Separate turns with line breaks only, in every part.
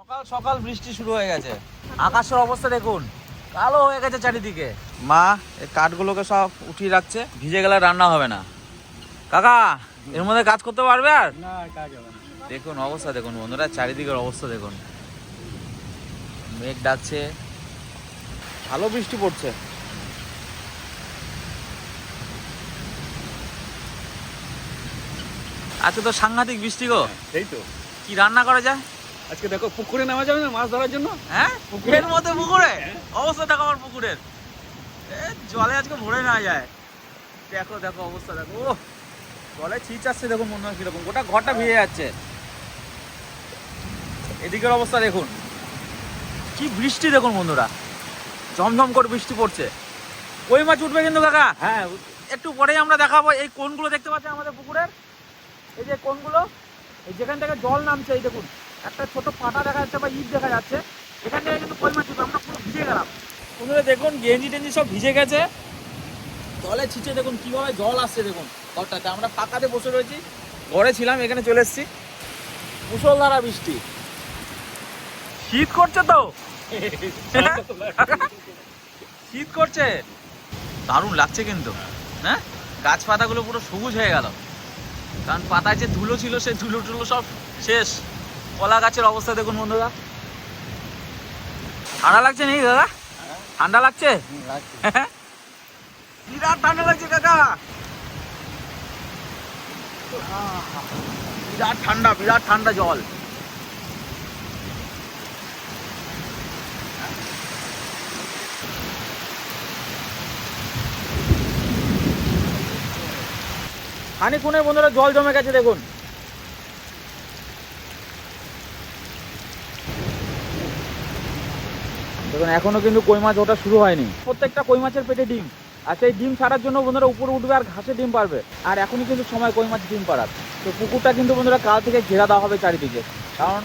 সকাল সকাল বৃষ্টি শুরু হয়ে গেছে। আকাশের অবস্থা দেখুন, কালো হয়ে গেছে চারিদিকে। মা এই কাঠগুলোকে সব উঠিয়ে রাখছে, ভিজে গেলে রান্না হবে না। কাকা এর মধ্যে কাজ করতে পারবে? আর
না, কাজ হবে না।
দেখুন অবস্থা দেখুন বন্ধুরা, চারিদিকের অবস্থা দেখুন। মেঘ ডাকছে, ভালো বৃষ্টি পড়ছে। আজকে তো সাংঘাতিক বৃষ্টি গো।
এই তো
কি রান্না করা যায়
আজকে? দেখো পুকুরে নামা যাবে না মাছ ধরার জন্য?
হ্যাঁ পুকুরের মধ্যে, পুকুরে অবস্থা দেখো আমার পুকুরের, জলে আজকে ভরে না যায়। দেখো দেখো অবস্থা দেখো, ও জলে ছিচ আসছে দেখুন, মনে হয় কিরকম গোটা ঘরটা ভিজে যাচ্ছে। এদিকের অবস্থা দেখুন, কি বৃষ্টি দেখুন বন্ধুরা, ঝমঝম করে বৃষ্টি পড়ছে। কই মাছ উঠবে কিন্তু কাকা।
হ্যাঁ,
একটু পরেই আমরা দেখাবো। এই কোনগুলো দেখতে পাচ্ছেন আমাদের পুকুরের, এই যে কোনগুলো, এই যেখান থেকে জল নামছে, এই দেখুন একটা ছোট পাটা দেখা যাচ্ছে বা ইট দেখা যাচ্ছে, এখান থেকে কিন্তু কই মাছ উঠবে। আমরা পুরো ভিজে গেলাম বন্ধুরা, দেখুন গেঞ্জি টেঞ্জি সব ভিজে গেছে জলে ছিটে। দেখুন কিভাবে জল আসছে দেখুন ঘরটাতে। আমরা ফাঁকাতে বসে রয়েছি, ঘরে ছিলাম, এখানে চলে এসেছি। মুষলধারা বৃষ্টি, শীত করছে তো শীত করছে, দারুণ লাগছে কিন্তু। হ্যাঁ, গাছ পাতাগুলো পুরো সবুজ হয়ে গেল, কারণ পাতায় যে ধুলো ছিল সেই ধুলো টুলো সব শেষ। কলা গাছের অবস্থা দেখুন বন্ধুরা। ঠান্ডা লাগছে নাকি দাদা? ঠান্ডা লাগছে? বিরাট ঠান্ডা লাগছে কাকা, বিরাট ঠান্ডা, বিরাট ঠান্ডা জল। খানিকক্ষণের বন্ধুরা জল জমে গেছে দেখুন। দেখুন এখনো কিন্তু কই মাছ ওঠা শুরু হয়নি। প্রত্যেকটা কই মাছের পেটে ডিম, আর সেই ডিম ছাড়ার জন্য বন্ধুরা উপরে উঠবে আর ঘাসে ডিম পারবে। আর এখনই কিন্তু সময় কই মাছ ডিম পাড়ার। তো পুকুরটা কিন্তু বন্ধুরা কাল থেকে ঘেরা দেওয়া হবে চারিদিকে, কারণ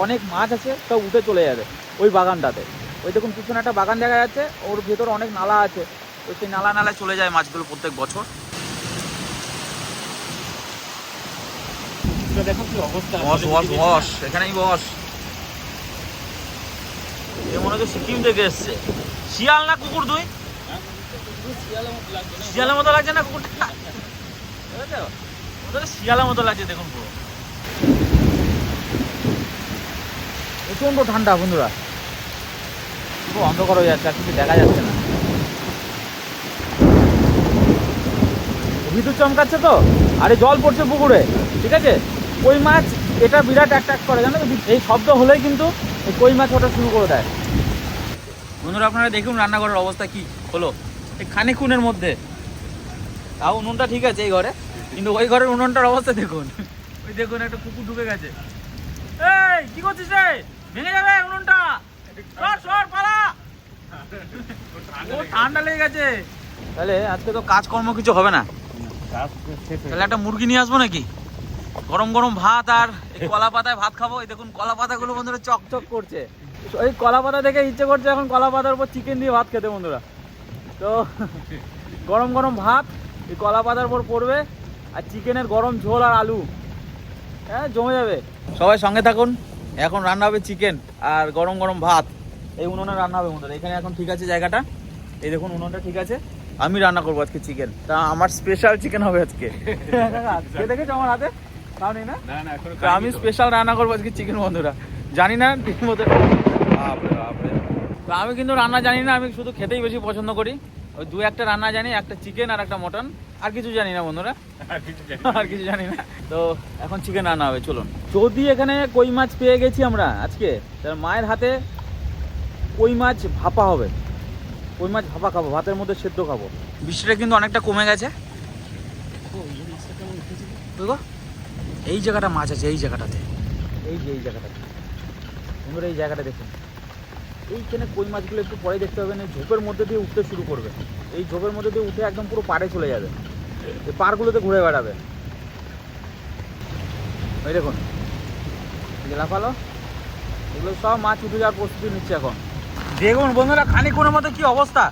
অনেক মাছ আছে সব উঠে চলে যাবে ওই বাগানটাতে। ওই দেখুন পিছনে একটা বাগান দেখা যাচ্ছে, ওর ভেতর অনেক নালা আছে, তো সেই নালা নালায় চলে যায় মাছগুলো প্রত্যেক বছর।
দেখো কি অবস্থা।
বস বস বস, এখানেই বস। এ মনে হচ্ছে সিকিম থেকে এসছে। শিয়াল না কুকুর তুই? শিয়ালের মতো লাগছে না কুকুরটা? শিয়ালের মতো লাগছে দেখুন পুরো। প্রচন্ড ঠান্ডা বন্ধুরা, পুরো অন্ধকার হয়ে যাচ্ছে, আর কিছু দেখা যাচ্ছে না। বিদ্যুৎ চমকাচ্ছে তো, আরে জল পড়ছে পুকুরে, ঠিক আছে। কই মাছ এটা বিরাট অ্যাট্রাক্ট করে, জানো তো, এই শব্দ হলেই কিন্তু এই কই মাছ ওঠা শুরু করে দেয়। বন্ধুরা আপনারা দেখুন রান্নাঘরের অবস্থা কি হলো এই খানিকক্ষণের মধ্যে। তাও উনুনটা ঠিক আছে এই ঘরে, কিন্তু ওই ঘরের উনুনটার অবস্থা দেখুন। ওই দেখুন একটা কুকুর ঢুকে গেছে। এই কি করছিস রে, ভেঙে যাবে উনুনটা, সর সর পালা। ও ঠান্ডা লেগে গেছে। তাহলে আজকে তো কাজকর্ম কিছু হবে না, তাহলে একটা মুরগি নিয়ে আসবো নাকি? গরম গরম ভাত আর এই কলা পাতায় ভাত খাবো। এই দেখুন কলা পাতাগুলো বন্ধুরা চকচক করছে। এই কলা পাতা দেখে ইচ্ছে করছে এখন কলা পাতার উপর চিকেন দিয়ে ভাত খেতে বন্ধুরা। তো গরম গরম ভাত এই কলা পাতার উপর পড়বে, আর চিকেনের গরম ঝোল আর আলু, হ্যাঁ জমে যাবে। সবাই সঙ্গে থাকুন, এখন রান্না হবে চিকেন আর গরম গরম ভাত। এই উনুনে রান্না হবে বন্ধুরা। এখানে এখন ঠিক আছে জায়গাটা, এই দেখুন উনুনটা ঠিক আছে। আমি রান্না করবো আজকে চিকেন, তা আমার স্পেশাল চিকেন হবে আজকে। দেখেছো আমার হাতে খাওনি না? তো আমি স্পেশাল রান্না করবো আজকে চিকেন বন্ধুরা। জানি না ঠিক মতো, তো আমি কিন্তু রান্না জানি না, আমি শুধু খেতেই বেশি পছন্দ করি। ওই দু একটা রান্না জানি, একটা চিকেন আর একটা মটন, আর কিছু জানি না বন্ধুরা, আর কিছু জানি না। তো এখন চিকেন রান্না হবে, চলুন। যদি এখানে কই মাছ পেয়ে গেছি আমরা আজকে, তার মায়ের হাতে কই মাছ ভাপা হবে। কই মাছ ভাপা খাবো, ভাতের মধ্যে সেদ্ধ খাবো। বৃষ্টিটা কিন্তু অনেকটা কমে গেছে। এই জায়গাটা মাছ আছে, এই জায়গাটাতে, এই যে এই জায়গাটাতে বন্ধুরা, এই জায়গাটা দেখুন। এইখানে কই মাছগুলো একটু পরে দেখতে হবে না, ঝোপের মধ্যে দিয়ে উঠতে শুরু করবে। এই ঝোপের মধ্যে দিয়ে উঠে একদম পুরো পাড়ে চলে যাবে, এই পাড়গুলোতে ঘুরে বেড়াবে। ওই দেখুন লাফালো, এগুলো সব মাছ উঠে যাওয়ার প্রস্তুতি নিচ্ছে এখন। দেখুন বন্ধুরা খানিকক্ষণের মধ্যে কি অবস্থা,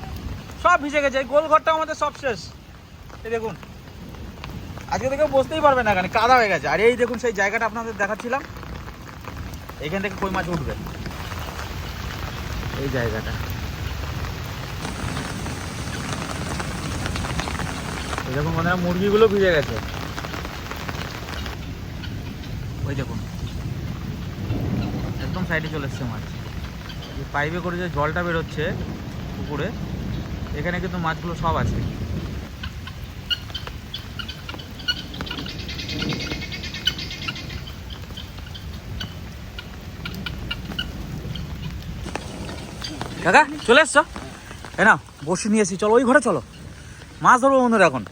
সব ভিজে গেছে। এই গোল ঘরটা আমাদের সব শেষ। এই দেখুন আজকে থেকে বসতেই পারবে না, এখানে কাদা হয়ে গেছে। আর এই দেখুন সেই জায়গাটা আপনাদের দেখাচ্ছিলাম, এইখান থেকে কই মাছ উঠবে এই জায়গাটা। এরকম মনে হয় মুরগিগুলো ভিজে গেছে, ওই দেখুন একদম সাইডে চলে এসছে মাছ। এই পাইপে করে যে জলটা বেরোচ্ছে পুকুরে, এখানে কিন্তু মাছগুলো সব আছে। কাকা চলে এসছো? এ না বসে নিয়ে এসি, চলো ওই ঘরে চলো, মাছ ধরবো বন্ধুরা। এখন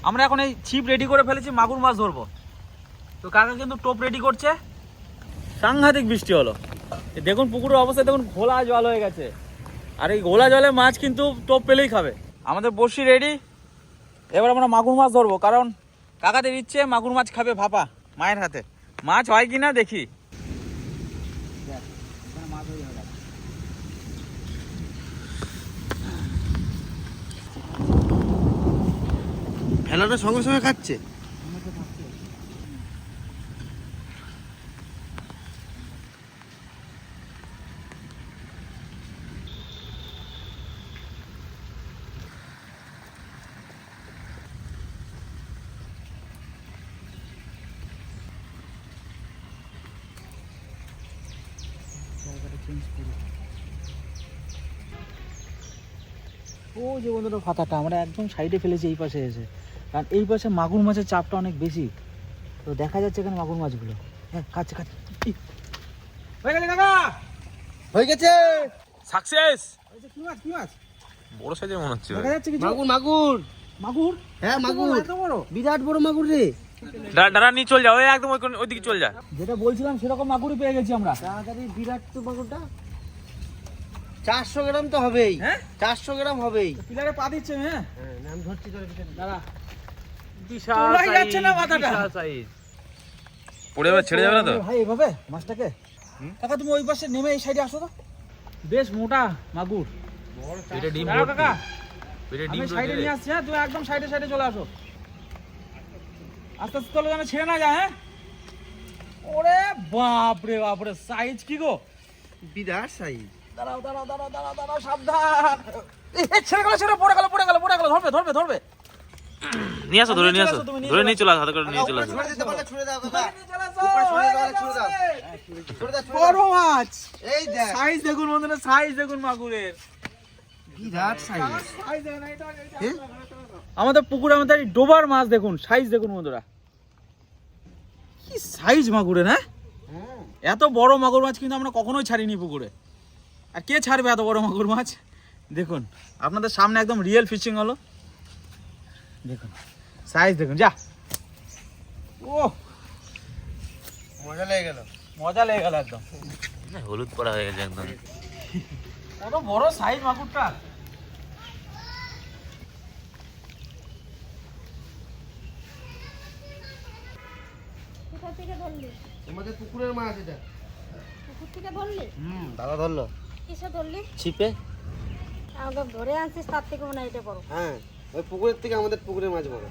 আমরা এখন এই ছিপ রেডি করে ফেলেছি, মাগুর মাছ ধরবো। তো কাকা কিন্তু টোপ রেডি করছে। সাংঘাতিক বৃষ্টি হলো, দেখুন পুকুরের অবস্থা দেখুন, ঘোলা জল হয়ে গেছে। আর এই ঘোলা জলে মাছ কিন্তু টোপ পেলেই খাবে। আমাদের বড়শি রেডি, এবার আমরা মাগুর মাছ ধরবো, কারণ কাকাদের ইচ্ছে মাগুর মাছ খাবে ভাপা মায়ের হাতে। মাছ হয় কিনা দেখি।
ফেলাটা সঙ্গে সঙ্গে খাচ্ছে।
ও যে বন্ধুটা ফাতাটা আমরা একদম সাইডে ফেলেছি এই পাশে এসে, কারণ এই পাশে মাগুর মাছের চাপটা অনেক বেশি। তো দেখা যাচ্ছে এখানে মাগুর মাছগুলো, হ্যাঁ খাচ্ছে খাচ্ছে। হয়ে গেছে কাকা,
হয়ে গেছে।
সাকসেস।
কি মাছ কি মাছ?
বড় সাইজের মনে হচ্ছে।
দেখা যাচ্ছে কিছু? মাগুর মাগুর
মাগুর,
হ্যাঁ মাগুর, এত বড়, বিরাট বড় মাগুর রে।
দাঁড়া নিয়ে চল যাও, একদম ওইদিকে চল যা। যেটা বলছিলাম সেরকম মাগুরই পেয়ে গেছি আমরা।
তাড়াতাড়ি, বিরাট তো মাগুরটা। 400 গ্রাম তো হবেই।
হ্যাঁ
400 গ্রাম হবেই।
পিলারে পা দিচ্ছে। হ্যাঁ
আমি ধরছি তোর ভিতরে।
দাঁড়া, বিশাল যাচ্ছে না মাথাটা, বিশাল সাইজ। পড়ে যাবে, ছেড়ে যাবে না তো ভাই এভাবে মাছটাকে। কাকা তুমি ওই পাশে নেমে এই সাইডে আসো তো, বেশ মোটা মাগুর। এটা ডিম ভর্তি কাকা, এটা ডিম সাইডে নিয়ে আসছি। হ্যাঁ তুমি একদম সাইডে সাইডে চলে আসো, আস্তে আস্তে চলে, যেন ছেড়ে না যায়। হ্যাঁ ওরে বাপ রে বাপ রে, সাইজ কি গো,
বিরাট সাইজ।
দাঁড়াও দাঁড়াও দাঁড়াও দাঁড়াও দাঁড়াও, সাবধান। এই ছেড়ে গেল, ছেড়ে পড়ে গেল, পড়ে গেল, পড়ে গেল। ধরবে ধরবে ধরবে,
নিয়ে আসো, ধরে নিয়ে আসো, ধরে নিয়ে চলে আসো, হাতে করে নিয়ে চলে আসো।
ছুড়ে দিতে পারলে ছুড়ে দাও কাকা।
উপরে
ছুড়ে দাও, ছুড়ে দাও। ছুড়ে দাও, ছুড়ে
বড়
দাও।
মাছ,
এই দেখ,
সাইজ দেখুন বন্ধুরা, সাইজ দেখুন মাগুরের।
বিরাট সাইজ।
আমাদের পুকুরে আমাদের এই ডোবার মাছ দেখুন, সাইজ দেখুন বন্ধুরা, কি সাইজ মাগুরের। হ্যাঁ এত বড় মাগুর মাছ কিন্তু আমরা কখনোই ছাড়িনি পুকুরে। আর কে ছাড়বে এত বড় মাগুর মাছ? দেখুন আপনাদের সামনে একদম রিয়েল ফিশিং হলো, দেখুন সাইজ দেখুন। যা, ও
মজা লেগে গেল।
মজা লেগে গেল একদম,
হলুদ পড়া হয়ে গেছে একদম।
কত বড় সাইজ মাগুরটা।
কোথা থেকে ধরলি?
আমাদের পুকুরের মাছ এটা।
পুকুর থেকে ধরলি?
দাদা ধরলো
কিসে ধরলি?
ছিপে।
আমাকে ধরে আনছিস, তার থেকে মনে হয় এটা বড়।
হ্যাঁ, ওই পুকুরের থেকে আমাদের পুকুরের মাছ বড়।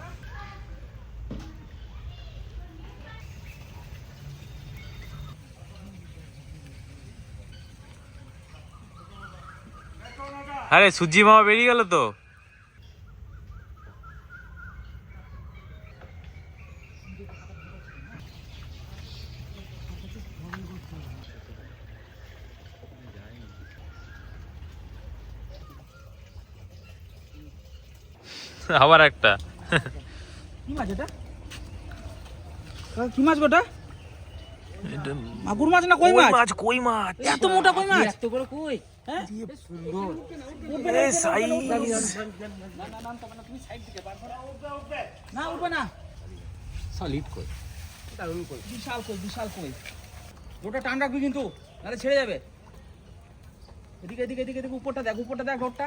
আরে সুজি মামা বেরিয়ে গেল তো। আবার একটা।
কি মাছ এটা? কি মাছ গোটা? মাগুর মাছ না কই মাছ?
কই মাছ,
এত মোটা কই মাছ?
এত বড় কই?
হ্যাঁ
এই সাইজ।
না উঠবে না,
সলিড কই।
বিশাল কই, বিশাল কই। ওটা টান রাখবি কিন্তু, নাহলে ছেড়ে যাবে। এদিকে এদিকে এদিকে এদিকে, উপরটা দেখ, উপরটা দেখ, ঢোকটা।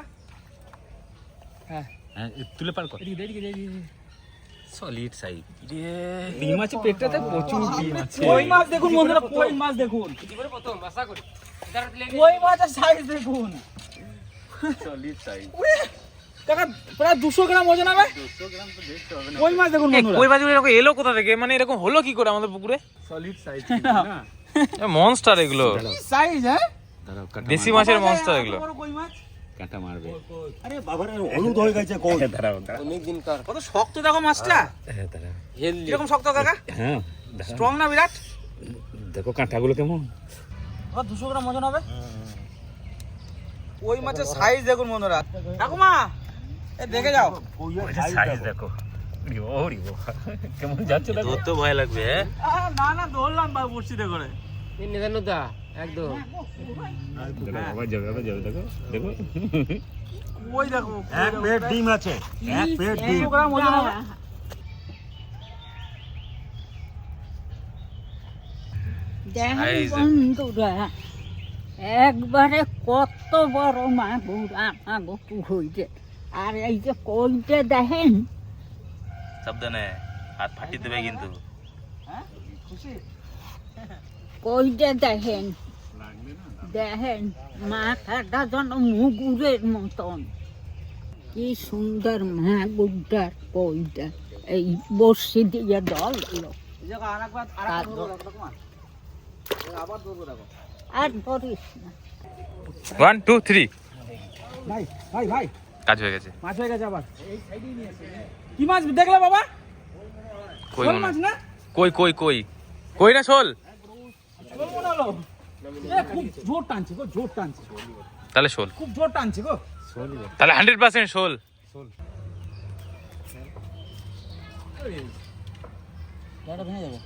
হ্যাঁ
তুলে পার কর।
এদিকে এদিকে এদিকে।
Solid size.
ডিম আছে পেটটাতে, প্রচুর ডিম আছে। কই মাছ দেখুন বন্ধুরা, কই মাছ দেখুন, কই মাছের সাইজ দেখুন।
Solid size.
উরে, কাকা প্রায় 200 গ্রাম ওজন হবে।
200 গ্রাম তো বেশি হবে না।
কই মাছ দেখুন বন্ধুরা।
কই মাছগুলো এরকম এলো কোথা থেকে, মানে এরকম হলো কি করে আমাদের পুকুরে?
সলিড সাইজ না।
মনস্টার এগুলো,
সাইজ হ্যাঁ,
দাঁড়াও কাটা
দেশি মাছের মনস্টার এগুলো।
বড় কই মাছ,
কাটা মারবে।
আরে বাবার হলুদ হয়ে গেছে কোন
দাঁড়াও দাঁড়াও।
কত শক্ত দেখো মাছটা,
হ্যাঁ দাঁড়াও।
কিরকম শক্ত কাকা,
হ্যাঁ দাঁড়াও।
স্ট্রং না বিরাট?
দেখো কাঁটাগুলো কেমন।
আবার 200 গ্রাম ওজন হবে। ওই মাছের সাইজ দেখুন বন্ধুরা। ঠাকুমা এ দেখে যাও,
সাইজ দেখো। কেমন যাচ্ছে দেখো।
তোর তো ভয় লাগবে হ্যাঁ।
না না ধরলাম ভাই বড়শিতে করে।
একদম
আবার যাবে দেখো দেখো।
ওই দেখো
এক পেট ডিম আছে, এক পেট ডিম।
200 গ্রাম ওজন হবে।
দেখেন
Size.
বন্ধুরা, একবারে কত বড় মাগুর আমাগো পুকুরে। আর এই যে কইটা দেখেন,
সাবধানে হাত ফাটিয়ে দেবে কিন্তু।
খুশি?
কইটা দেখেন, দেখেন মাথাটা যেন মুগুরের মতন। কি সুন্দর মাগুরটার কইটা, এই বর্ষি দিয়ে দল এলো।
এই দেখো আরেকবার ধরবো দেখো ঠাকুমা। আবার ধরবো দেখো।
আর ধরিস না।
1 2 3
ভাই ভাই ভাই
কাজ হয়ে গেছে।
মাছ হয়ে গেছে আবার। কি মাছ দেখলে বাবা?
কই
শোল
মনে
মাছ না?
কই কই কই কই না শোল,
শোল মনে হলো। এ খুব জোর টানছে গো, জোর টানছে,
তাহলে শোল,
খুব জোর টানছে গো।
তাহলে 100% শোল।
জায়গাটা ভেঙে যাবে।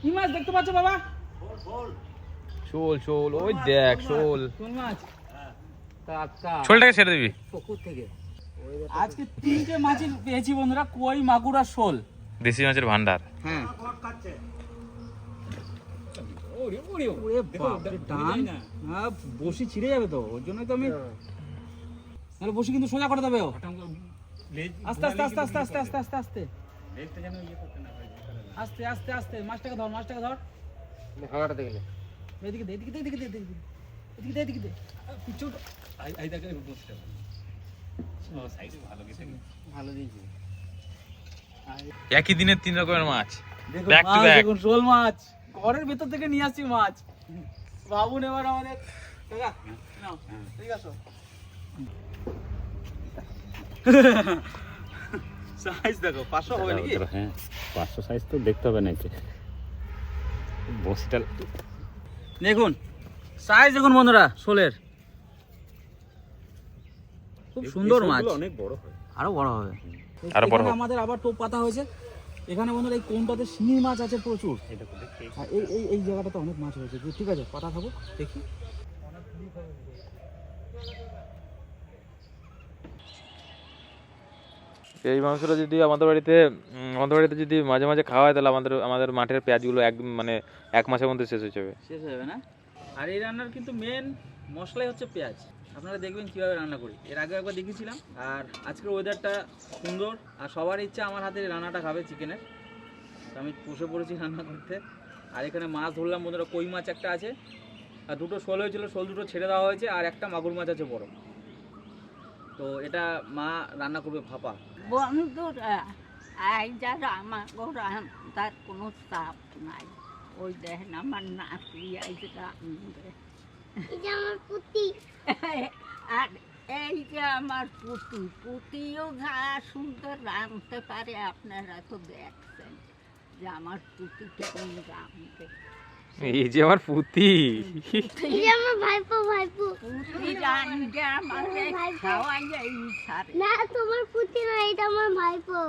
কি মাছ দেখতে পাচ্ছ বাবা?
শোল শোল, ওই দেখ শোল।
কোন মাছ?
শোলটাকে ছেড়ে দিবি।
পুকুর থেকে। আজকে 3টে মাছই পেয়েছি বন্ধুরা, কই, মাগুর আর শোল।
দেশি মাছের ভান্ডার।
হ্যাঁ। ওরে বাপরে টান। না বসি ছিঁড়ে যাবে তো, ওর জন্যই তো আমি তাহলে বসি কিন্তু সোজা করে দেবে ও। আস্তে আস্তে আস্তে আস্তে আস্তে আস্তে আস্তে আস্তে আস্তে আস্তে আস্তে মাছটাকে ধর, মাছটাকে ধর।
হাওয়াটাতে গেলে
এদিকে দে, এদিকে দে, এদিকে দে, এদিকে দে, এদিকে দে, এদিকে দে। পিছু
এই দেখো বসটা। ও সাইজ ভালো গেছে।
ভালো দিয়েছি।
একই দিনে 3 রকমের মাছ,
দেখুন
Back to
মাছ,
back.
দেখুন শোল মাছ, ঘরের ভেতর থেকে নিয়ে আসছি মাছ। বাবুন এবার আমাদের কাকা নাও, ঠিক আছে। সাইজ দেখো 500 হবে নাকি?
হ্যাঁ 500 সাইজ তো দেখতে হবে না। বসটা
দেখুন সাইজ দেখুন বন্ধুরা শোলের, খুব সুন্দর মাছ।
অনেক বড় হয়।
আরো বড় হবে,
আরো বড়
এখানে
হবে।
আমাদের আবার টোপ পাতা হয়েছে। এখানে বন্ধুরা এই কোনটাতে শিঙি মাছ আছে প্রচুর। আর এই এই এই জায়গাটাতে অনেক মাছ হয়েছে। ঠিক আছে পাতা থাকুক, দেখি।
এই মাংসটা যদি আমাদের বাড়িতে যদি মাঝে মাঝে খাওয়া হয়, তাহলে আমাদের মাঠের পেঁয়াজগুলো মানে 1 মাসের মধ্যে শেষ হয়ে যাবে।
শেষ হবে না। আর এই রান্নার কিন্তু মেন মশলাই হচ্ছে পেঁয়াজ। আপনারা দেখবেন কীভাবে রান্না করি, এর আগে একবার দেখিয়েছিলাম। আর আজকের ওয়েদারটা সুন্দর, আর সবার ইচ্ছা আমার হাতের এই রান্নাটা খাবে চিকেনের। তো আমি বসে পড়েছি রান্না করতে। আর এখানে মাছ ধরলাম বন্ধুরা, কই মাছ একটা আছে, আর 2টো শোল হয়েছিল, শোল 2টো ছেড়ে দেওয়া হয়েছে, আর একটা মাগুর মাছ আছে বড়। তো এটা মা রান্না করবে ভাপা।
বন্ধুরা, আই যারা আমার তার কোনো চাপ নাই। ওই দেখেন আমার নাতি আইজ রাঁধবে। আর এই যে আমার পুতি, পুতিও যা সুন্দর রাঁধতে পারে, আপনারা তো দেখছেন যে আমার পুতি কেমন রাঁধতে।
এই যে আমার পুতি,
আমার ভাইপো ভাইপো
পুতি রাঁধতে আমাদের খাওয়াই এই সারে।
না তোমার পুতি না, এটা আমার ভাইপো।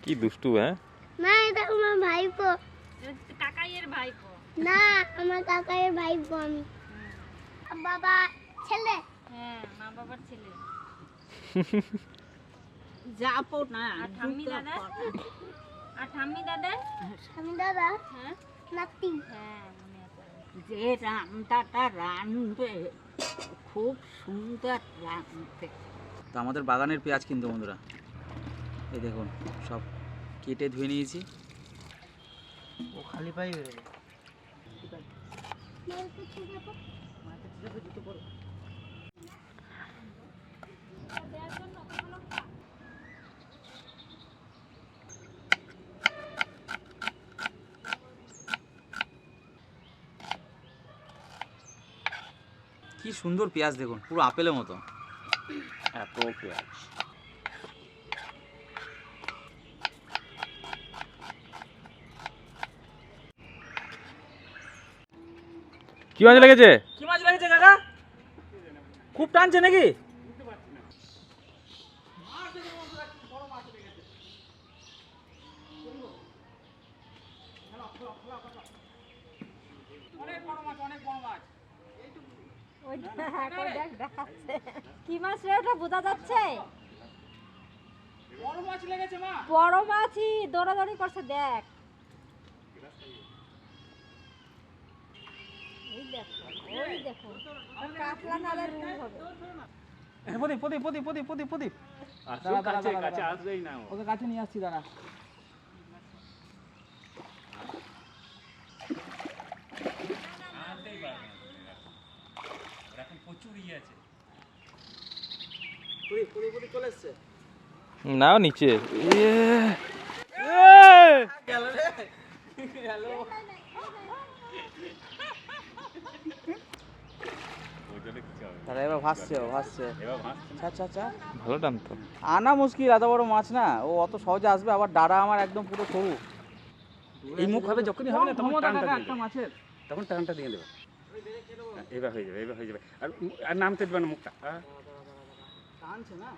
কি দুষ্টু হ্যাঁ।
না এটা আমার ভাইপো।
কাকাইয়ের ভাইপো।
না আমার কাকার ভাইপো আমি। বাবা ছেলে।
হ্যাঁ, মা বাবার ছেলে। যাবো না। আর ঠাম্মি দাদা? আর ঠাম্মি দাদা?
আমি দাদা
হ্যাঁ
নাতি।
হ্যাঁ, যে রান্নাটা রাঁধবে খুব সুন্দর রাঁধবে।
তো আমাদের বাগানের পেঁয়াজ কিন্তু বন্ধুরা, এই দেখুন সব কেটে ধুয়ে নিয়েছি।
ও খালি পাই
কি সুন্দর পেঁয়াজ দেখুন, পুরো আপেলের মতো।
এত পেঁয়াজ। কি মাছ লেগেছে?
কি মাছ লেগেছে কাকা? খুব টানছে নাকি?
কি মাছ রে ওটা বোঝা যাচ্ছে?
বড় মাছ লেগেছে মা।
বড় মাছই দৌড়াদৌড়ি করছে, দেখ। ওই দেখো, ওই দেখো, কাতলা নালে রুম হবে।
প্রদীপ প্রদীপ প্রদীপ প্রদীপ প্রদীপ প্রদীপ
কাছে আসবেই না ও।
ওকে কাছে নিয়ে আসছি দাঁড়া।
আনতেই পারবে না। ওর এখন প্রচুর ইয়ে আছে।
প্রদীপ প্রদীপ প্রদীপ চলে এসছে।
না নিচে।
গেল রে, গেল।
ওই জন্য কিছু হবে না।
তাহলে এবার ভাসছে, ও ভাসছে।
এবার ভাসছে না।
আচ্ছা আচ্ছা,
ভালো টান তো।
আনা মুশকিল, এত বড় মাছ না, ও অত সহজে আসবে। আবার ডাড়া আমার একদম পুরো সরু।
এই মুখ হবে যখনই হবে না তখন
ক্ষমতা
টানটা
কাকা
দিয়ে
একটা
দেবে।
মাছের।
তখন টানটা দিয়ে দেবে। এবার হয়ে যাবে, এবার হয়ে যাবে। আর নামতে দেবে না মুখটা।
টানছে না।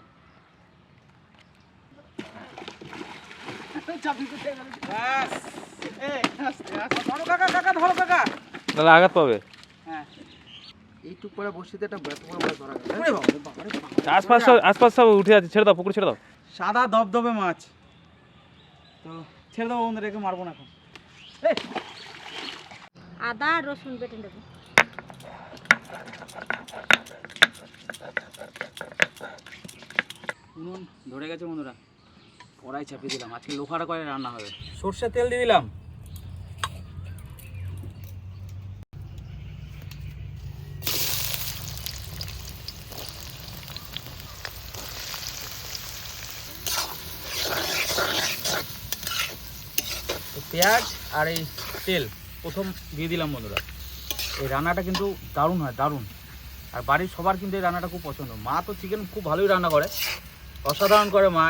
ব্যাস। এই, আস্তে, আস্তে। ধরো কাকা, কাকা ধরো কাকা।
তাহলে আঘাত পাবে।
হ্যাঁ।
এইটুক করে বসিতে একটা এত বড় মাছ ধরা গেল।
ওরে বাবা, বাবারে বাবা।
আশপাশ সব উঠে আছে, ছেড়ে দাও, পুকুরে ছেড়ে দাও।
সাদা দবদবে মাছ। তো ছেড়ে দেবো বন্ধু, রেখে মারবো না এখন। এই,
আদা আর রসুন বেটে নেবো।
উনুন ধরে গেছে বন্ধুরা, কড়াই চাপিয়ে দিলাম। আজকে লোহার কড়াই রান্না হবে। সর্ষের তেল দিয়ে দিলাম। তো পেঁয়াজ আর এই তেল প্রথম দিয়ে দিলাম বন্ধুরা। এই রান্নাটা কিন্তু দারুণ হয়, দারুণ। আর বাড়ির সবার কিন্তু এই রান্নাটা খুব পছন্দ। মা তো চিকেন খুব ভালোই রান্না করে, অসাধারণ করে মা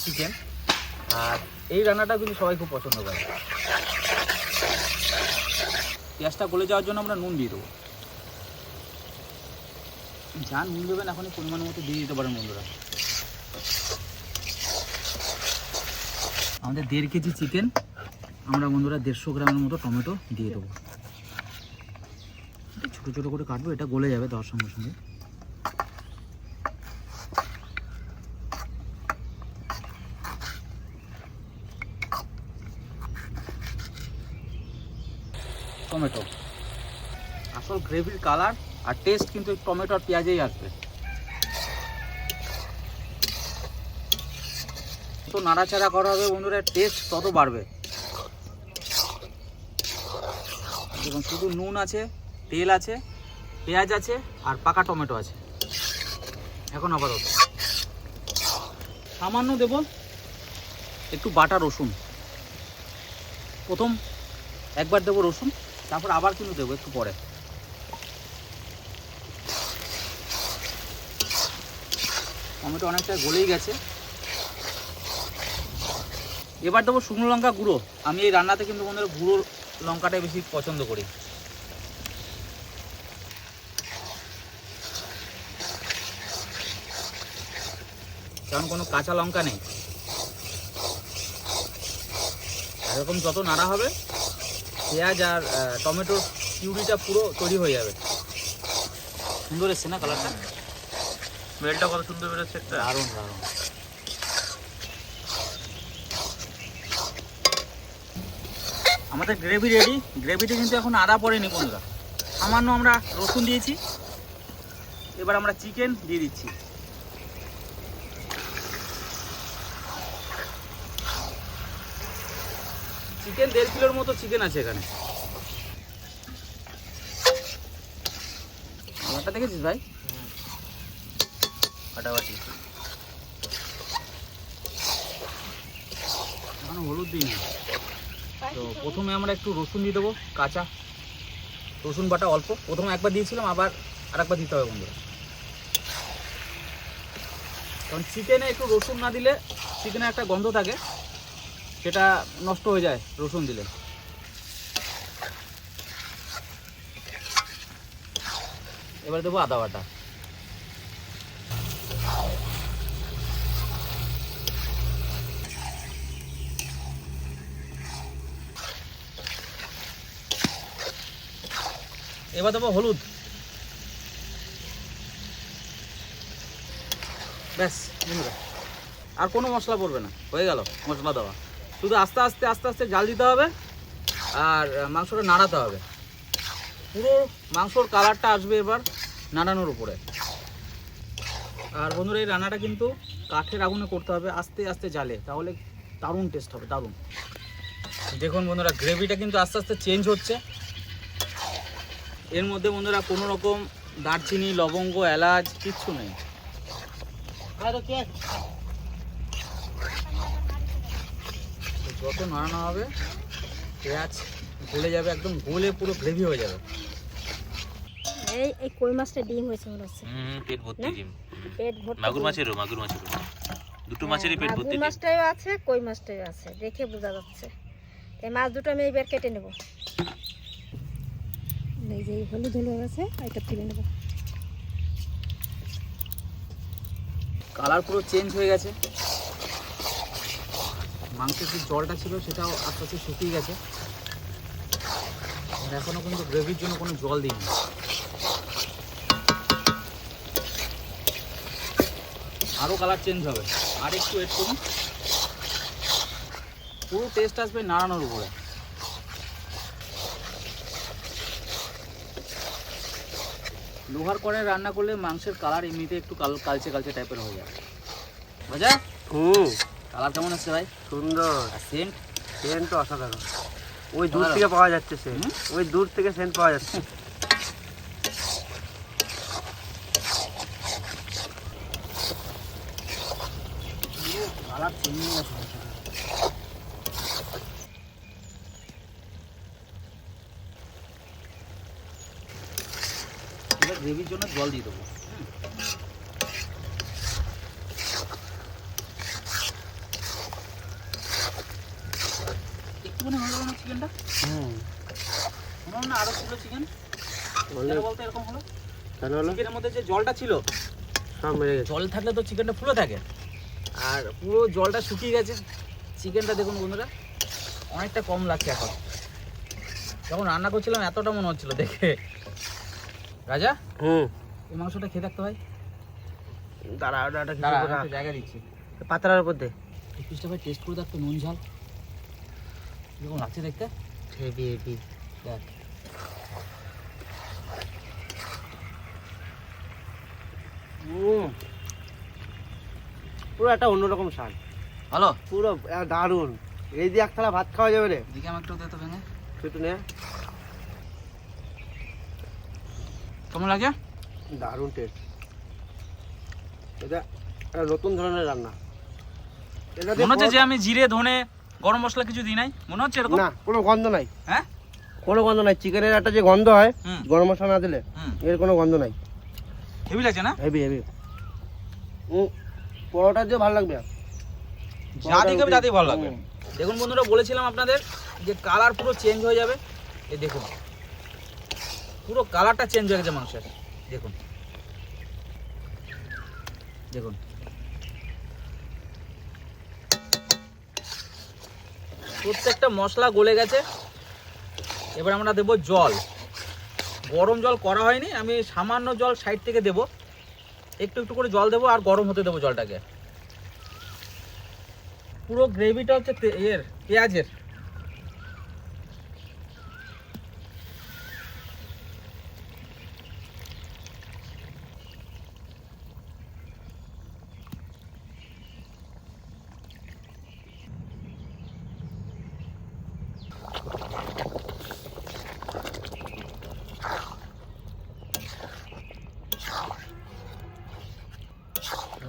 চিকেন। আর এই রান্নাটা কিন্তু সবাই খুব পছন্দ করে। পেঁয়াজটা গলে যাওয়ার জন্য আমরা নুন দিয়ে দেবো। যা নুন দেবেন এখনই পরিমাণ মতো দিয়ে দিতে পারেন বন্ধুরা। আমাদের 1.5 কেজি চিকেন, আমরা বন্ধুরা 150 গ্রামের মতো টমেটো দিয়ে দেবো। ছোটো ছোটো করে কাটবো, এটা গলে যাবে দেওয়ার সঙ্গে সঙ্গে। টমেটো, আসল গ্রেভির কালার আর টেস্ট কিন্তু এই টমেটো আর পেঁয়াজেই আসবে। তো নাড়াচাড়া করা হবে বন্ধুরা, টেস্ট তত বাড়বে। দেখুন শুধু নুন আছে, তেল আছে, পেঁয়াজ আছে আর পাকা টমেটো আছে। এখন আপাতত সামান্য দেব একটু বাটা রসুন। প্রথম একবার দেবো রসুন, তারপর আবার কিন্তু দেবো একটু পরে। টমেটো অনেকটা গলেই গেছে। এবার দেবো শুকনো লঙ্কা গুঁড়ো। আমি এই রান্নাতে কিন্তু বন্ধুরা গুঁড়ো লঙ্কাটাই বেশি পছন্দ করি। কারণ কোনো কাঁচা লঙ্কা নেই। এরকম যত নাড়া হবে পেঁয়াজ আর টমেটোর পিউরিটা পুরো তৈরি হয়ে যাবে। সুন্দর এসছে না কালারটা?
স্মেলটা কত সুন্দর বেরোচ্ছে একটা।
দারুণ দারুণ। আমাদের গ্রেভি রেডি। গ্রেভিতে কিন্তু এখন আদা পড়েনি বন্ধুরা, সামান্য আমরা রসুন দিয়েছি। এবার আমরা চিকেন দিয়ে দিচ্ছি। চিকেন 1.5 কিলোর মতো চিকেন আছে এখানে। কালারটা দেখেছিস ভাই? ফাটাফাটি। এখনো হলুদ দিইনি। তো প্রথমে আমরা একটু রসুন দিয়ে দেবো, কাঁচা রসুন বাটা অল্প। প্রথমে একবার দিয়েছিলাম, আবার আর একবার দিতে হবে বন্ধুরা, কারণ চিকেনে একটু রসুন না দিলে চিকেনে একটা গন্ধ থাকে, সেটা নষ্ট হয়ে যায় রসুন দিলে। এবার দেবো আদা বাটা। এবার দেবো হলুদ। ব্যাস বন্ধুরা, আর কোনো মশলা পড়বে না, হয়ে গেল মশলা দেওয়া। শুধু আস্তে আস্তে আস্তে আস্তে জাল দিতে হবে আর মাংসটা নাড়াতে হবে। পুরো মাংসর কালারটা আসবে এবার নাড়ানোর উপরে। আর বন্ধুরা এই রান্নাটা কিন্তু কাঠের আগুনে করতে হবে, আস্তে আস্তে জালে, তাহলে দারুণ টেস্ট হবে, দারুণ। দেখুন বন্ধুরা গ্রেভিটা কিন্তু আস্তে আস্তে চেঞ্জ হচ্ছে। এর মধ্যে বন্ধুরা কোনো রকম দারচিনি, লবঙ্গ, এলাচ কিচ্ছু নেই। যত নাড়ানো হবে পেঁয়াজ গলে যাবে, একদম গলে পুরো গ্রেভি হয়ে যাবে।
এই কই মাছটা ডিম হয়েছে মনে হচ্ছে।
পেট ভর্তি ডিম।
পেট ভর্তি
মাগুর মাছেরও দুটো মাছেরই পেট ভর্তি
মাগুর
ডিম।
মাছটাও আছে, কই মাছটাও আছে, দেখে বোঝা যাচ্ছে। এই মাছ দুটো আমি এইবার কেটে নেব। এই যে হলুদ হয়ে গেছে, এটা তুলে নেব।
কালার পুরো চেঞ্জ হয়ে গেছে, মাংসের যে জলটা ছিল সেটাও আস্তে আস্তে শুকিয়ে গেছে। আর এখনও কিন্তু গ্রেভির জন্য কোনো জল দিইনি। আরও কালার চেঞ্জ হবে, আর একটু ওয়েট করুন। পুরো টেস্ট আসবে নাড়ানোর উপরে। লোহার কড়াই রান্না করলে মাংসের কালার এমনিতে একটু কালচে কালচে টাইপের হয়ে যায়। বোঝা? কালার কেমন আসছে ভাই?
সুন্দর।
আর সেন্ট?
সেন্ট তো অসাধারণ। ওই দূর থেকে পাওয়া যাচ্ছে সেন্ট, ওই দূর থেকে সেন্ট পাওয়া যাচ্ছে।
কালার চেঞ্জ হয়ে গেছে। এবার গ্রেভির জন্য জল দিয়ে দেবো। একটুখানি হয়ে গেল না চিকেনটা? মনে হয় না আরো ছিল চিকেন, বলতে এরকম হলো।
কেন হলো?
চিকেনের মধ্যে যে জলটা ছিল,
সব মেরে গেছে।
জল থাকলে তো চিকেনটা ফুলে থাকে, আর পুরো জলটা শুকিয়ে গেছে। চিকেনটা দেখুন বন্ধুরা অনেকটা কম লাগছে এখন। যখন রান্না করছিলাম এতটা মনে হচ্ছিল দেখে। রাজা, এই মাংসটা খেয়ে থাকতে হয়।
দাঁড়া ওটা
দাঁড়া, আমি একটু জায়গা দিচ্ছি।
পাতলার উপর দে।
এই পিসটা ভাই টেস্ট করে থাকতো, নুন ঝাল এরকম লাগছে দেখতে।
Heavy heavy.
দেখ
পুরো একটা অন্যরকম স্বাদ,
ভালো,
পুরো দারুণ। এই দিয়ে এক থালা ভাত খাওয়া যাবে রে।
দিকে আমার একটু দে তো ভেঙে।
একটু নে।
কেমন লাগে?
দারুণ টেস্ট। এটা একটা নতুন ধরনের রান্না। এটা দিয়ে
মনে হচ্ছে যে আমি জিরে, ধনে, গরম মশলা কিছু দিই নাই, মনে হচ্ছে এরকম।
না, কোনো গন্ধ নাই।
হ্যাঁ,
কোনো গন্ধ নাই। চিকেনের একটা যে গন্ধ হয়
হুম।
গরম মশলা না দিলে, এর কোনো গন্ধ নাই।
হেভি লাগছে না?
Heavy heavy. পরোটা দিয়ে ভালো লাগবে।
যা দিকে হবে তাতেই ভালো লাগবে। দেখুন বন্ধুরা বলেছিলাম আপনাদের যে কালার পুরো চেঞ্জ হয়ে যাবে। এই দেখুন পুরো কালারটা চেঞ্জ হয়ে গেছে মাংসের। দেখুন দেখুন প্রত্যেকটা মশলা গলে গেছে। এবার আমরা দেবো জল। গরম জল করা হয়নি, আমি সামান্য জল সাইড থেকে দেবো, একটু একটু করে জল দেবো আর গরম হতে দেবো জলটাকে। পুরো গ্রেভিটা হচ্ছে এর পেঁয়াজের।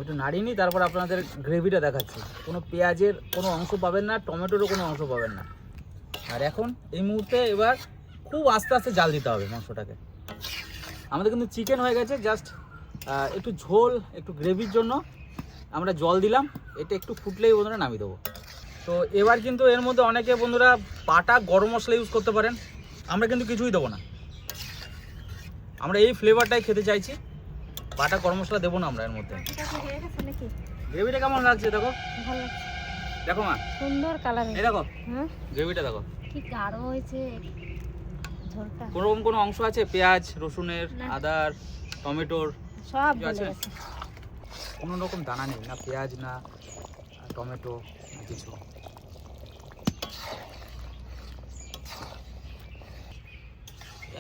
একটু নাড়িয়ে নিই, তারপর আপনাদের গ্রেভিটা দেখাচ্ছি। কোনো পেঁয়াজের কোনো অংশ পাবেন না, টমেটোরও কোনো অংশ পাবেন না। আর এখন এই মুহূর্তে এবার খুব আস্তে আস্তে জাল দিতে হবে মাংসটাকে। আমাদের কিন্তু চিকেন হয়ে গেছে, জাস্ট একটু ঝোল একটু গ্রেভির জন্য আমরা জল দিলাম, এটা একটু ফুটলেই বন্ধুরা নামিয়ে দেবো। তো এবার কিন্তু এর মধ্যে অনেকে বন্ধুরা বাটা গরম মশলা ইউজ করতে পারেন, আমরা কিন্তু কিছুই দেবো না, আমরা এই ফ্লেভারটাই খেতে চাইছি, বাটা গরম মশলা দেবো না আমরা এর মধ্যে।
এটা কি হয়ে গেছে নাকি?
গ্রেভিটা কেমন লাগছে দেখো,
ভালো লাগছে,
দেখো মা,
সুন্দর কালার
এই দেখো
হ্যাঁ
গ্রেভিটা দেখো,
কি গাঢ় হয়েছে ঝোলটা,
কোনো অংশ আছে পেঁয়াজ রসুনের
না।
আদার টমেটোর
সব
কি
গলে
আছে?
গেছে।
কোনো রকম দানা নেই, না পেঁয়াজ না টমেটো না কিছু।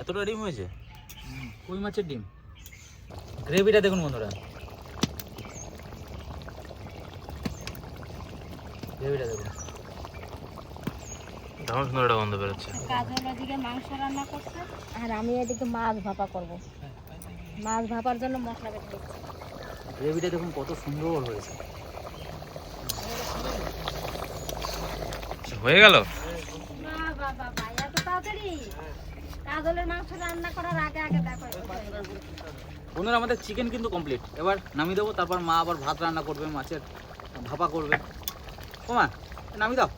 এতটা ডিম হয়েছে, কই মাছের ডিম। গ্রেভিটা দেখুন বন্ধুরা, গ্রেভিটা দেখুন,
দারুণ সুন্দর একটা গন্ধ বেরোচ্ছে।
কাজল ওদিকে মাংস রান্না করছে আর আমি এদিকে মাছ ভাপা করব। মাছ ভাপার জন্য মশলা বেটে দিচ্ছি।
গ্রেভিটা দেখুন কত সুন্দর হয়েছে।
হয়ে গেল।
বাহ বাহ বাহ বাহ, এত তাড়াতাড়ি কাজলের মাংস রান্না করার আগে আগে দেখো এটা হয়ে গেছে।
বন্ধুরা আমাদের চিকেন কিন্তু কমপ্লিট, এবার নামিয়ে দেবো, তারপর মা আবার ভাত রান্না করবে, মাছের ভাপা করবে। ও মা নামিয়ে দাও।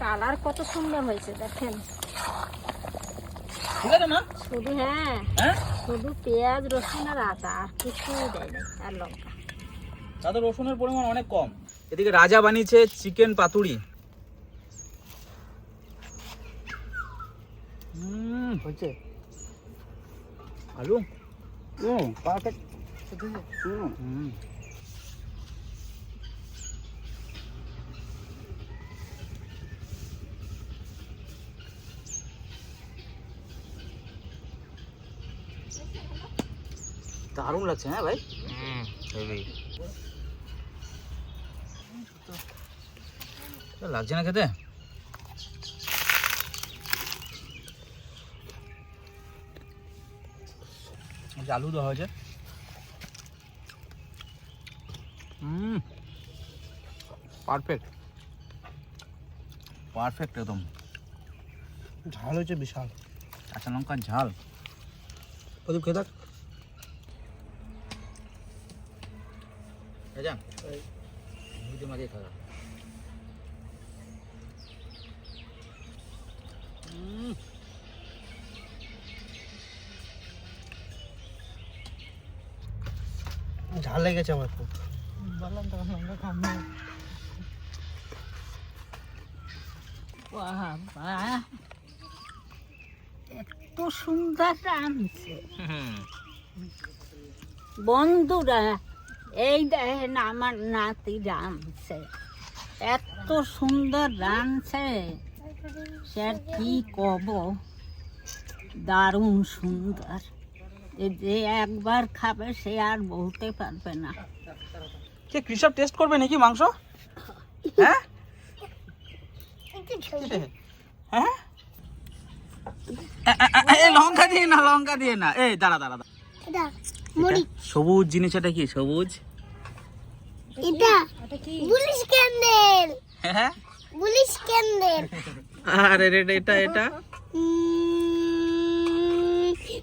কালার কত সুন্দর হয়েছে দেখেন,
ঠিক আছে মা,
শুধু হ্যাঁ
হ্যাঁ
শুধু পেঁয়াজ রসুন আর আদা আর কিছু দেয় না, আর লঙ্কা।
তাদের রসুনের পরিমাণ অনেক কম। এদিকে রাজা বানিয়েছে চিকেন পাতুরি।
হচ্ছে
আলু
পারফেক্ট।
দারুণ লাগছে হ্যাঁ ভাই, লাগছে না খেতে? আলু দেওয়া হয়েছে, পারফেক্ট পারফেক্ট একদম।
ঝাল হচ্ছে বিশাল।
কাঁচা লঙ্কার ঝাল।
প্রদীপ খেয়ে থাক।
রাজা মুড়ি মাঝে খাওয়া।
ঝাল লেগেছে আমার খুব।
বললাম তো লঙ্কা খাবো। বাহ বাহ, এত সুন্দর রাঁধছে বন্ধুরা। এই দেখেন আমার নাতি রাঁধছে, এত সুন্দর রাঁধছে, সে আর কি কব, দারুণ সুন্দর। যে একবার খাবে সে আর বলতে পারবে না।
কে কৃষক টেস্ট করবে নাকি মাংস? হ্যাঁ হ্যাঁ, লঙ্কা দিয়ে না, লঙ্কা দিয়ে না। এই দাঁড়া দাঁড়া,
এটা মুড়ি,
সবুজ জিনিস, এটা কি সবুজ?
এটা পুলিশ ক্যান্ডেল,
হ্যাঁ
পুলিশ ক্যান্ডেল।
আরে এটা এটা এটা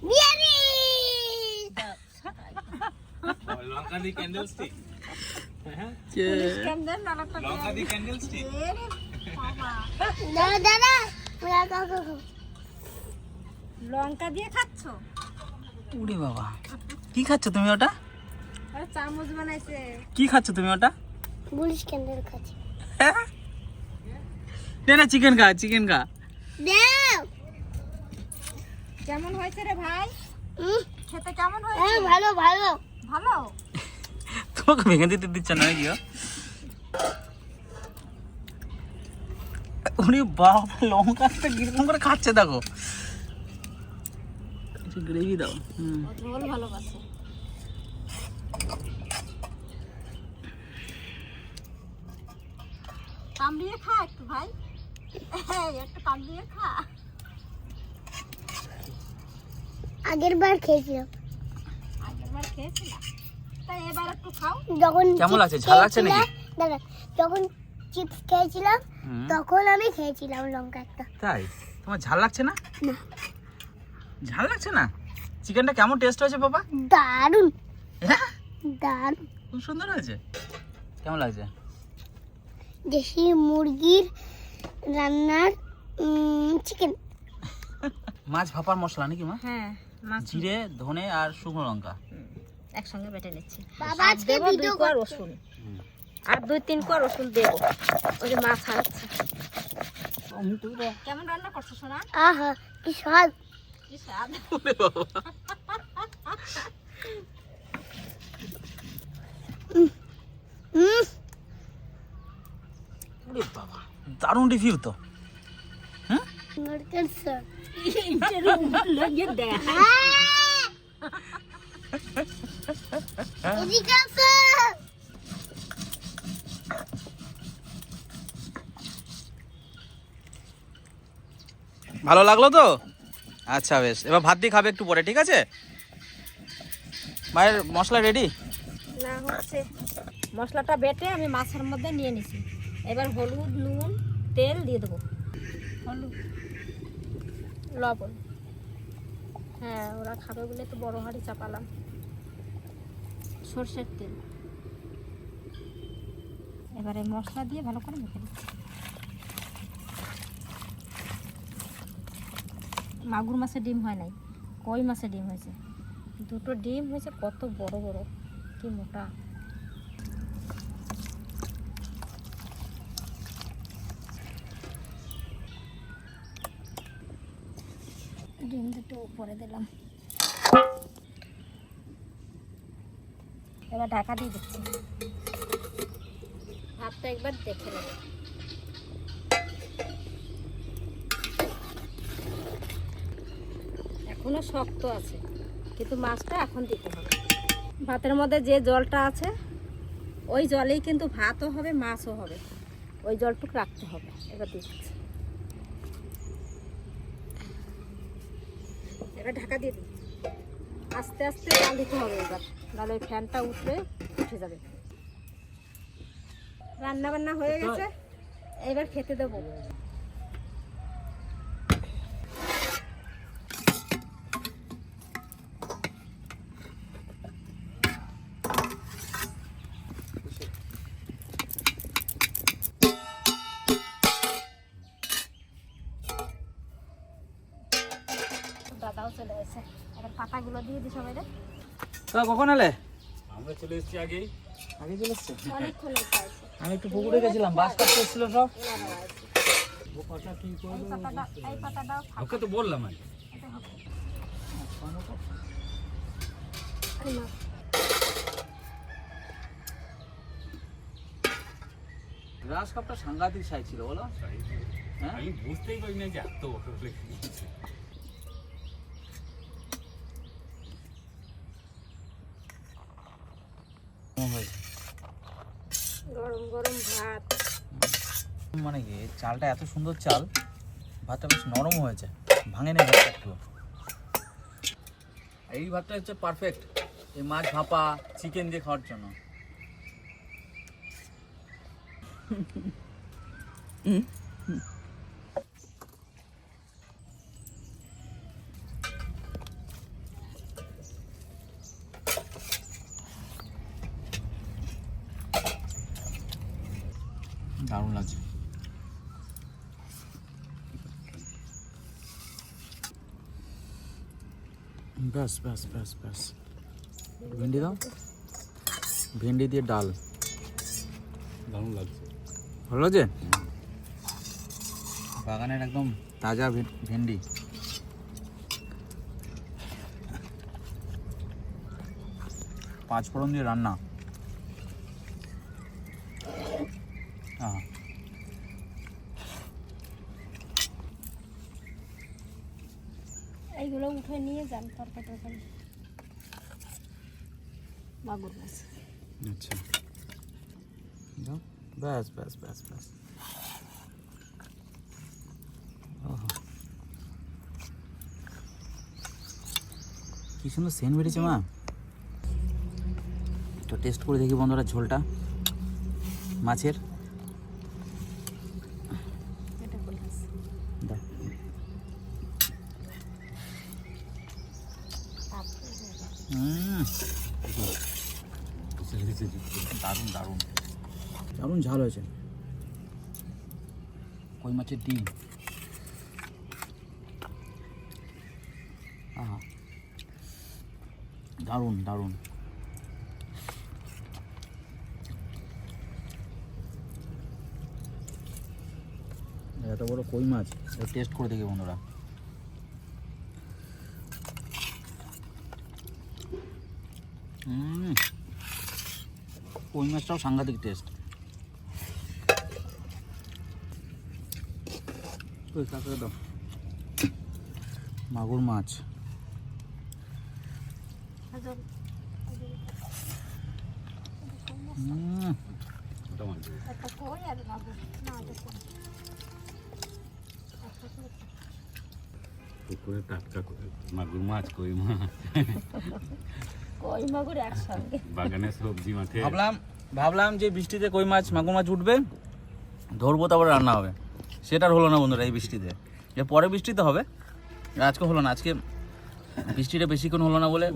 বিয়ারি।
লঙ্কা দিয়ে ক্যান্ডেল স্টিক।
দাদা দাদা ওরা কাকু
লঙ্কা দিয়ে খাচ্ছ?
উড়ি বাবা, কি খাচ্ছ তুমি ওটা?
আরে চামচ বানাইছে।
কি খাচ্ছ তুমি ওটা?
পুলিশ ক্যান্ডেল খাচ্ছি।
না চিকেন খা, চিকেন খা।
দাও।
কেমন হয়েছে রে ভাই? খেতে কেমন হয়েছে?
হ্যাঁ ভালো ভালো
ভালো।
তোমাকে ভেঙে দিতে দিচ্ছে না কি? উনি বাবা লঙ্কাটা কিরকম করে খাচ্ছে দেখো। গ্রেভি দাও।
ঝোল ভালোবাসে। কামড়িয়ে খা একটু ভাই, একটু কামড়িয়ে খা।
আগের বার খেয়েছিলাম,
আগেরবার খেয়েছিলাম, তাই এবার একটু খাও।
যখন
কেমন লাগছে? ঝাল লাগছে নাকি?
দাদা যখন চিপস খেয়েছিলাম
হুম।
তখন আমি খেয়েছিলাম লঙ্কা একটা।
তাই তোমার ঝাল লাগছে না? ঝাল লাগছে না? চিকেনটা কেমন টেস্ট হয়েছে বাবা?
দারুন
হ্যাঁ
দারুন,
খুব সুন্দর হয়েছে। কেমন লাগছে?
দেশি মুরগির রান্নার চিকেন।
মাছ ভাপার মশলা নাকি মা?
হ্যাঁ, মাছ
জিরে, ধনে আর শুকনো লঙ্কা।
একসঙ্গে বেটে নিচ্ছি।
বাবা
আর
আজকে
দেবো 2
ভিডিও
কোয়া রসুন, আর 2-3 কোয়া রসুন দেবো। ওই যে মাছ হারাচ্ছে। কেমন রান্না করছো সোনা?
আহা কি স্বাদ।
কি স্বাদ।
ওরে বাবা, দারুণ রিভিউ তো।
মুরগির স্বাদ।
লাগিয়ে দেখ
এদিকে আসো।
ভালো লাগলো তো? আচ্ছা বেশ, এবার ভাত দিয়ে খাবে একটু পরে, ঠিক আছে? মায়ের মশলা রেডি?
না, হচ্ছে মশলাটা বেটে আমি মাছের মধ্যে নিয়ে নিছি। এবার হলুদ, নুন, তেল দিয়ে দেবো। হলুদ, লবণ। হ্যাঁ, ওরা খাবে বলে তো বড় হাঁড়ি চাপালাম। সর্ষের তেল। এবারে মশলা দিয়ে ভালো করে মেখে দিচ্ছি। মাগুর মাছের ডিম হয় নাই, কই মাছের ডিম হয়েছে। 2টো ডিম হয়েছে, কত বড় বড়, কি মোটা। ডিম 2টো উপরে দিলাম। এবার ঢাকা দিয়ে দিচ্ছি। ভাতটা একবার দেখে নেব। এখনো শক্ত আছে, কিন্তু মাছটা এখন দিতে হবে। ভাতের মধ্যে যে জলটা আছে ওই জলেই কিন্তু ভাতও হবে, মাছও হবে। ওই জলটুকু রাখতে হবে। এবার দিচ্ছি। এবার ঢাকা দিয়ে দিই। আস্তে আস্তে জাল দিতে হবে এবার, নাহলে ওই ফ্যানটা উঠে যাবে। রান্না বান্না হয়ে গেছে, এবার খেতে দেবো। দাদাও চলে গেছে। এবার পাতাগুলো দিয়ে দিই সবাই।
তা কখন এলে?
আমরা চলে এসেছি আগেই।
আগে চলে এসছে?
অনেকক্ষণ লেগে আছে।
আমি একটু পুকুরে গেছিলাম, বাস কাটতে এসেছিল সব।
এই পাতাটাও
ওকে তো বললাম আমি।
গ্রাস কাপটা সাংঘাতিক সাইজ ছিল বলো? হ্যাঁ
আমি বুঝতেই পারি না যে এত বড় লেগেছে।
গরম গরম ভাত।
মানে কি চালটা এত সুন্দর চাল, ভাতটা বেশ নরম হয়েছে, ভাঙে নেই ভাতটা একটু। এই ভাতটা হচ্ছে পারফেক্ট এই মাছ ভাপা চিকেন দিয়ে খাওয়ার জন্য। দারুণ লাগছে। ব্যাস ব্যাস ব্যাস ব্যাস, ভেন্ডি দাও, ভেন্ডি দিয়ে ডাল।
দারুণ লাগছে।
ভালো লাগছে? বাগানের একদম তাজা ভেন্ডি। পাঁচ ফোড়ন দিয়ে রান্না। হ্যাঁ
এইগুলো উঠে নিয়ে যান তরকারি। মাগুর মাছ।
আচ্ছা দাও, ব্যাস ব্যাস ব্যাস ব্যাস। কি সুন্দর সেন্ট বেরিয়েছে মা। একটু টেস্ট করে দেখি বন্ধুরা ঝোলটা মাছের।
এটা কই মাছ?
দাও দারুণ দারুণ দারুণ ঝাল হয়েছে কই মাছের ডিম। আহা দারুণ দারুণ। এত বড় কই মাছ টেস্ট করে দেখি বন্ধুরা। কই মাছটাও সাংঘাতিক টেস্ট। দাও মাগুর মাছ।
একটা কই আর মাগুর না এটা কই।
পুকুরে টাটকা মাগুর মাছ, কই মাছ,
কই মাগুর একসঙ্গে।
বাগানে সবজি মাঠে।
ভাবলাম যে বৃষ্টিতে কই মাছ মাগুর মাছ উঠবে, ধরবো তারপরে রান্না হবে। সেটার হলো না বন্ধুরা এই বৃষ্টিতে। যে পরে বৃষ্টিতে হবে, আজকে হলো না। আজকে বৃষ্টিটা বেশিক্ষণ হলো না বলে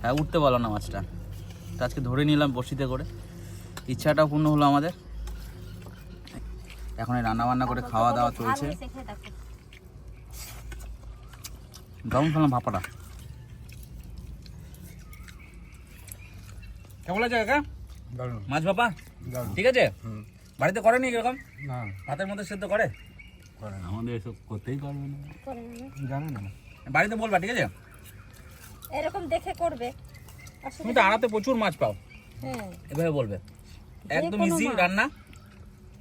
হ্যাঁ উঠতে পারলো না মাছটা। তো আজকে ধরে নিলাম বড়শিতে করে, ইচ্ছাটাও পূর্ণ হলো আমাদের। এখন এই রান্না বান্না করে খাওয়া দাওয়া চলছে। দারুণ খেলাম ভাপাটা। কেমন লাগছে কাকা মাছ ভাপা? ঠিক আছে। বাড়িতে করেনি এরকম ভাতের মধ্যে সেদ্ধ করে?
আমাদের এসব করতেই পারবে না,
জানো না, বাড়িতে বলবা ঠিক আছে।
এরকম দেখে করবে।
তুমি তো আড়াতে প্রচুর মাছ পাও,
হ্যাঁ
এভাবে বলবে। একদম ইজি রান্না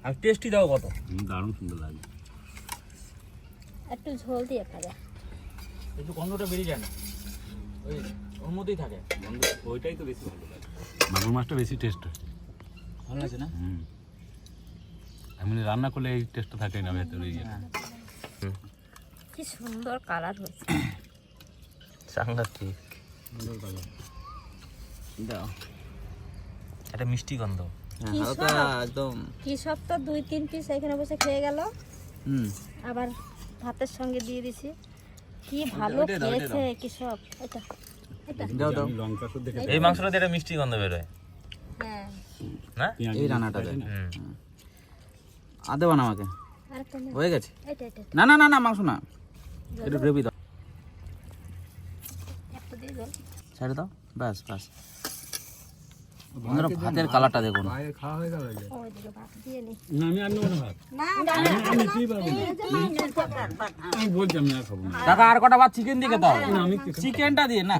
আর টেস্টি দাও কত
দারুণ সুন্দর লাগে।
একটু ঝোল দিয়ে খাবে।
একটু গন্ধটা বেরিয়ে যায় না, ওই ওর মধ্যেই থাকে।
ওইটাই তো বেশি ভালো লাগে, মাগুর মাছটা বেশি টেস্ট হয়।
ভালো লাগছে না?
এমনি রান্না করলে এই টেস্টটা থাকে না ভেতরে।
কি সুন্দর কালার হয়েছে।
সাংঘাতিক
দাও
একটা মিষ্টি গন্ধ।
কি
হালকা
সব?
একদম।
কি সব তো 2-3 পিস এখানে বসে খেয়ে গেল,
হুম
আবার ভাতের সঙ্গে দিয়ে দিছি। কি ভালো
ওইটাই দাও, ওইটাই
খেয়েছে কি সব। এটা এটা
দাও দাও।
লঙ্কা তো দেখে
এই মাংসটাতে একটা মিষ্টি গন্ধ বেরোয়
হ্যাঁ
না?
এই রান্নাটা দেয়।
হুম।
আদে বানা আমাকে
আরেকটা নে।
হয়ে গেছে।
এটা এটা
না না না না মাংস না, একটু গ্রেভি দাও।
একটু দিয়ে জল।
ছেড়ে দাও, ব্যাস ব্যাস। বন্ধুরা ভাতের কালারটা দেখুন।
ওইদিকে ভাত দিয়ে নি।
না, আমি আর নেবো না ভাত,
না
আমি নিতেই পারবো না। আমি বলছি আমি আর খাবো না।
কাকা আর কটা ভাত চিকেন দিয়ে খেতে হবে। চিকেনটা দিয়ে না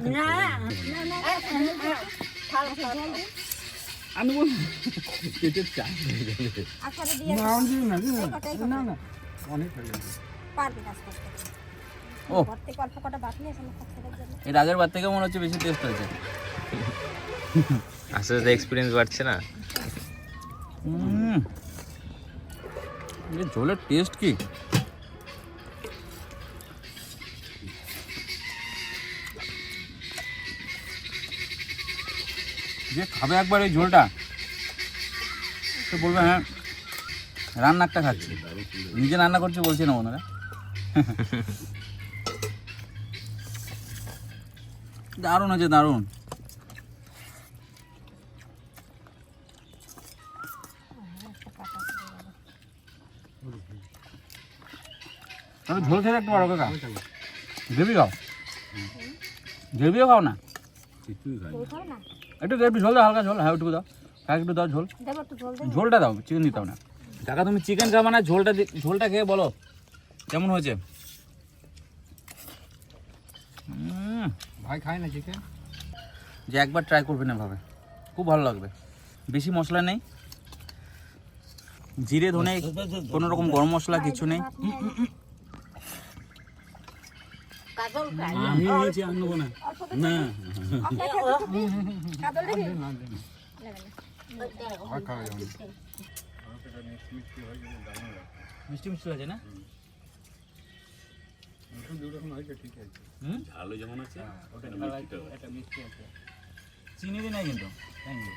আমি বলছি পেটের চাপ হয়ে যাবে।
আচারে দিয়ে
না না অনেক হয়ে যাবে।
পারবি কাজ করতে।
ও
ঘর থেকে অল্প কটা ভাত নিয়ে এখানে খাওয়ার জন্য।
এর আগের বার থেকে মনে হচ্ছে বেশি টেস্ট হয়েছে।
আস্তে আস্তে এক্সপিরিয়েন্স বাড়ছে না?
এই ঝোলের টেস্ট কি! যে খাবে একবার এই ঝোলটা সে বলবে হ্যাঁ রান্না একটা খাচ্ছি, নিজে রান্না করছি বলছি না বন্ধুরা। দারুণ আছে দারুণ। ঝোল খেতে একটু বড় কাকা, গ্রেভি খাও, গ্রেভিও খাও না,
কিছুই খাই না।
ঝোল খাও না?
একটু গ্রেভি ঝোল দাও, হালকা ঝোল, হ্যাঁ একটু দাও, হ্যাঁ একটু দাও ঝোল,
দেবো একটু ঝোল দেবো।
ঝোলটা দাও, চিকেন দিতাম না। কাকা তুমি চিকেন খাবা না, ঝোলটা ঝোলটা খেয়ে বলো কেমন হয়েছে।
ভাই খায় না চিকেন?
যে একবার ট্রাই করবেন এভাবে, খুব ভালো লাগবে। বেশি মশলা নেই, জিরে ধনে কোনো রকম গরম মশলা কিছু নেই।
কাজল খাই
আমি নিয়েছি আর নেবো না। না
কাদল দেখি?
মিষ্টি মিষ্টি লাগে না?
ঝালও যেমন আছে
একটা মিষ্টি আছে, চিনি দিই নাই কিন্তু। Thank you.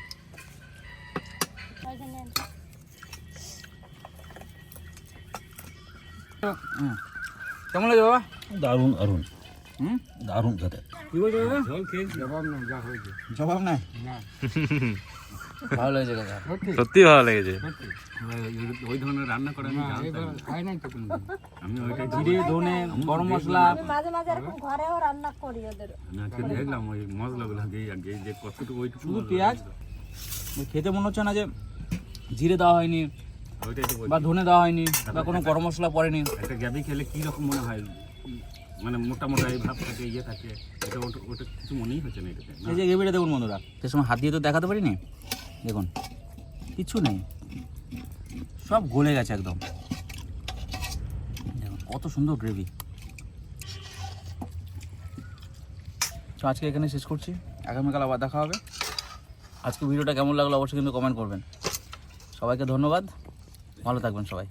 কেমন লাগে বাবা?
দারুণ দারুণ
হুম
দারুণ খেতে।
কি বলছো দাদা?
জল খেয়েছি,
জবাব না, যা হয়েছে।
জবাব নাই। ভালো লেগেছে কাকা।
সত্যি ভালো লেগেছে।
ওই ধরনের রান্না করে আমি জানতাম না। আমি ওইটাই
জিরে ধনে গরম মশলা
আমি মাঝে মাঝে এরকম ঘরেও রান্না করি ওদের।
আমি আজকে দেখলাম ওই মশলাগুলো আগে যে কতটুকু ওইটুকু
শুধু
মশলা
পেঁয়াজ
ছিল।
খেতে মনে হচ্ছে না যে জিরে দেওয়া হয়নি
ওইটাই তো বলছি।
বা ধনে দেওয়া হয়নি বা কোনো গরম মশলা পড়েনি।
একটা গ্যাবি খেলে কি রকম মনে হয়, মানে মোটা মোটা এই ভাব থাকে, ইয়ে থাকে, এটা ওটা কিছু মনেই হচ্ছে না এটাতে।
এই যে গ্রেভিটা দেখুন বন্ধুরা, সে সময় হাত দিয়ে তো দেখাতে পারিনি, দেখুন কিচ্ছু নেই, সব গলে গেছে একদম। দেখুন কত সুন্দর গ্রেভি। তো আজকে এখানে শেষ করছি, আগামীকাল আবার দেখা হবে। আজকে ভিডিওটা কেমন লাগলো অবশ্যই কিন্তু কমেন্ট করবেন। সবাইকে ধন্যবাদ, ভালো থাকবেন সবাই।